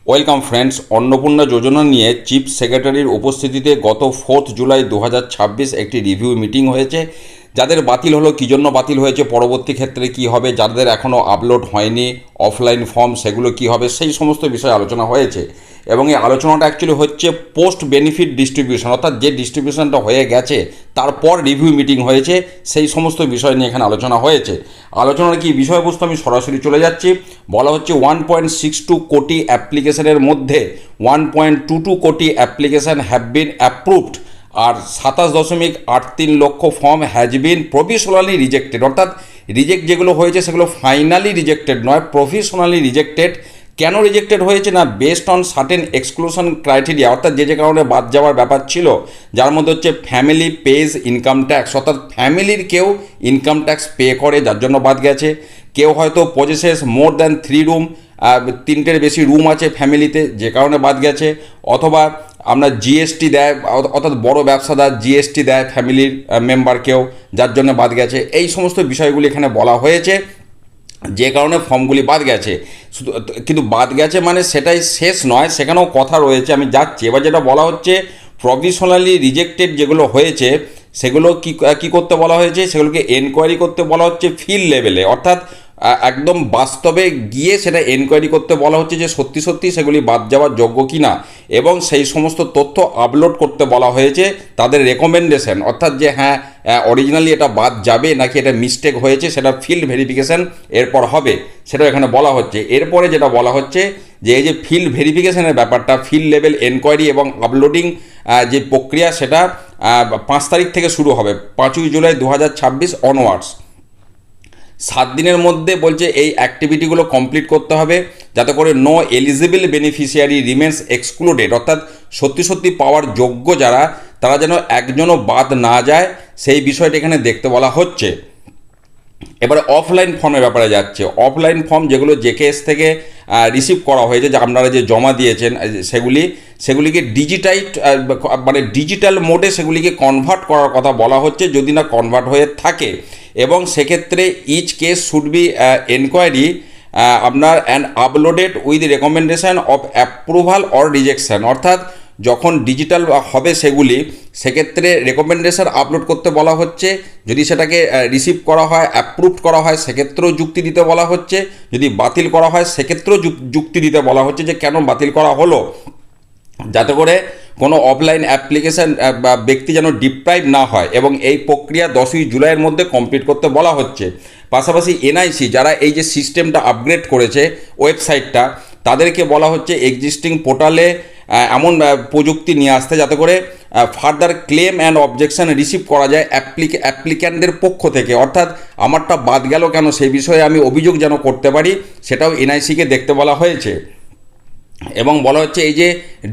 Welcome friends. Annapurna যোজনা নিয়ে chief সেক্রেটারির উপস্থিতিতে গত 4 জুলাই 2026 একটি রিভিউ মিটিং হয়েছে। যাদের বাতিল হলো, কী জন্য বাতিল হয়েছে, পরবর্তী ক্ষেত্রে কি হবে, যাদের এখনও আপলোড হয়নি অফলাইন ফর্ম সেগুলো কি হবে, সেই সমস্ত বিষয়ে আলোচনা হয়েছে। এবং এই আলোচনাটা অ্যাকচুয়ালি হচ্ছে পোস্ট বেনিফিট ডিস্ট্রিবিউশন, অর্থাৎ যে ডিস্ট্রিবিউশনটা হয়ে গেছে তারপর রিভিউ মিটিং হয়েছে, সেই সমস্ত বিষয় নিয়ে এখানে আলোচনা হয়েছে। আলোচনার কি বিষয়বস্তু আমি সরাসরি চলে যাচ্ছি। বলা হচ্ছে 1.62 কোটি অ্যাপ্লিকেশনের মধ্যে 1.22 কোটি অ্যাপ্লিকেশন হ্যাভ বিন অ্যাপ্রুভড, আর 27.83 লক্ষ form has been provisionally rejected. অর্থাৎ রিজেক্ট যেগুলো হয়েছে সেগুলো ফাইনালি রিজেক্টেড নয়, প্রভিশনালি রিজেক্টেড। কেন রিজেক্টেড হয়েছে না, based on certain exclusion criteria, অর্থাৎ যে কারণে বাদ যাওয়ার ব্যাপার ছিল, যার মধ্যে হচ্ছে ফ্যামিলি পেজ ইনকাম ট্যাক্স, অর্থাৎ ফ্যামিলির কেউ ইনকাম ট্যাক্স পে করে যার জন্য বাদ গেছে। কেউ হয়তো পজেসেস মোর দ্যান 3 রুম, 3টের বেশি রুম আছে ফ্যামিলিতে, যে কারণে বাদ গেছে। অথবা আমরা জিএসটি দেয়, অর্থাৎ বড় ব্যবসাদার জিএসটি দেয় ফ্যামিলির মেম্বারকেও, যার জন্য বাদ গেছে। এই সমস্ত বিষয়গুলি এখানে বলা হয়েছে, যে কারণে ফর্মগুলি বাদ গেছে। শুধু কিন্তু বাদ গেছে মানে সেটাই শেষ নয়, সেখানেও কথা রয়েছে, আমি যাচ্ছি। এবার যেটা বলা হচ্ছে প্রভিশনালি রিজেক্টেড যেগুলো হয়েছে সেগুলো কি করতে বলা হয়েছে, সেগুলোকে এনকোয়ারি করতে বলা হচ্ছে ফিল্ড লেভেলে, অর্থাৎ একদম বাস্তবে গিয়ে সেটা এনকোয়ারি করতে বলা হচ্ছে যে সত্যি সত্যি সেগুলি বাদ যাওয়ার যোগ্য কি না, এবং সেই সমস্ত তথ্য আপলোড করতে বলা হয়েছে তাদের রেকমেন্ডেশন, অর্থাৎ যে হ্যাঁ অরিজিনালি এটা বাদ যাবে নাকি এটা মিস্টেক হয়েছে, সেটা ফিল্ড ভেরিফিকেশান এরপর হবে, সেটা এখানে বলা হচ্ছে। এরপরে যেটা বলা হচ্ছে যে এই যে ফিল্ড ভেরিফিকেশানের ব্যাপারটা, ফিল্ড লেভেল এনকোয়ারি এবং আপলোডিং যে প্রক্রিয়া, সেটা 5 তারিখ থেকে শুরু হবে, 5ই জুলাই 2026 অনওয়ার্ডস। 7 দিনের মধ্যে বলছে এই অ্যাক্টিভিটিগুলো কমপ্লিট করতে হবে, যাতে করে no eligible beneficiary remains excluded, অর্থাৎ সত্যি সত্যি পাওয়ার যোগ্য যারা, তারা যেন একজনও বাদ না যায়, সেই বিষয়টা এখানে দেখতে বলা হচ্ছে। এবারে অফলাইন ফর্মের ব্যাপারে যাচ্ছে। অফলাইন ফর্ম যেগুলো জেকেএস থেকে রিসিভ করা হয়েছে, যে আপনারা যে জমা দিয়েছেন, সেগুলিকে মানে ডিজিটাল মোডে সেগুলিকে কনভার্ট করার কথা বলা হচ্ছে, যদি না কনভার্ট হয়ে থাকে। এবং সেক্ষেত্রে each case should be enquiry আপনার and uploaded with recommendation of approval or rejection, অর্থাৎ যখন ডিজিটাল হবে সেগুলি, সেক্ষেত্রে রেকমেন্ডেশন আপলোড করতে বলা হচ্ছে। যদি সেটাকে রিসিভ করা হয়, অ্যাপ্রুভড করা হয়, সেক্ষেত্রেও যুক্তি দিতে বলা হচ্ছে। যদি বাতিল করা হয় সেক্ষেত্রেও যুক্তি দিতে বলা হচ্ছে যে কেন বাতিল করা হলো, যাতে করে কোনো অফলাইন অ্যাপ্লিকেশান বা ব্যক্তি যেন ডিপ্রাইভ না হয়। এবং এই প্রক্রিয়া 10ই জুলাইয়ের মধ্যে কমপ্লিট করতে বলা হচ্ছে। পাশাপাশি এনআইসি যারা এই যে সিস্টেমটা আপগ্রেড করেছে ওয়েবসাইটটা, তাদেরকে বলা হচ্ছে এক্সিস্টিং পোর্টালে এমন প্রযুক্তি নিয়ে আসতে, যাতে করে further claim and objection receive করা যায় অ্যাপ্লিক্যান্টদের পক্ষ থেকে, অর্থাৎ আমারটা বাদ গেল কেন সেই বিষয়ে আমি অভিযোগ যেন করতে পারি, সেটাও এনআইসিকে দেখতে বলা হয়েছে। এবং বলা হচ্ছে এই যে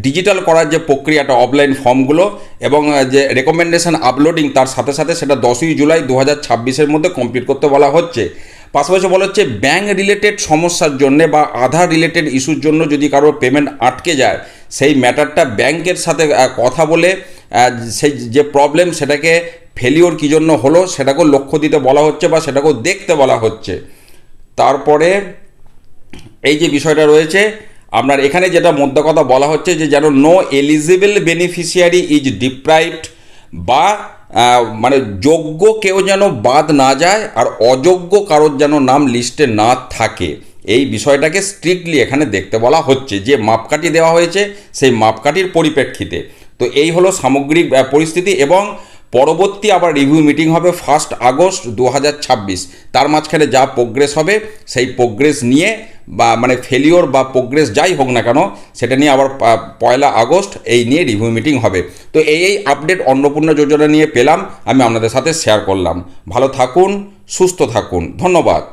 ডিজিটাল করার যে প্রক্রিয়াটা অফলাইন ফর্মগুলো এবং যে রেকমেন্ডেশন আপলোডিং, তার সাথে সাথে সেটা 10ই জুলাই 2026 মধ্যে কমপ্লিট করতে বলা হচ্ছে। পাশাপাশি বলা হচ্ছে ব্যাঙ্ক রিলেটেড সমস্যার জন্য বা আধার রিলেটেড ইস্যুর জন্য যদি কারোর পেমেন্ট আটকে যায়, সেই ম্যাটারটা ব্যাংকের সাথে কথা বলে সেই যে প্রবলেম, সেটাকে ফেলিওর কী জন্য হলো সেটাকেও লক্ষ্য দিতে বলা হচ্ছে বা সেটাকেও দেখতে বলা হচ্ছে। তারপরে এই যে বিষয়টা রয়েছে আপনার এখানে, যেটা মধ্য কথা বলা হচ্ছে যে যেন no eligible beneficiary is deprived, বা মানে যোগ্য কেউ যেন বাদ না যায় আর অযোগ্য কারোর যেন নাম লিস্টে না থাকে, এই বিষয়টাকে স্ট্রিক্টলি এখানে দেখতে বলা হচ্ছে। যে মাপকাঠি দেওয়া হয়েছে সেই মাপকাঠির পরিপ্রেক্ষিতে। তো এই হলো সামগ্রিক পরিস্থিতি। এবং পরবর্তী আবার রিভিউ মিটিং হবে 1 আগস্ট 2026। তার মাঝখানে যা প্রোগ্রেস হবে সেই প্রোগ্রেস নিয়ে, বা মানে ফেলিওর বা প্রোগ্রেস যাই হোক না কেন, সেটা নিয়ে আবার 1 আগস্ট এই নিয়ে রিভিউ মিটিং হবে। তো এই আপডেট অন্নপূর্ণা যোজনা নিয়ে পেলাম, আমি আপনাদের সাথে শেয়ার করলাম। ভালো থাকুন, সুস্থ থাকুন, ধন্যবাদ।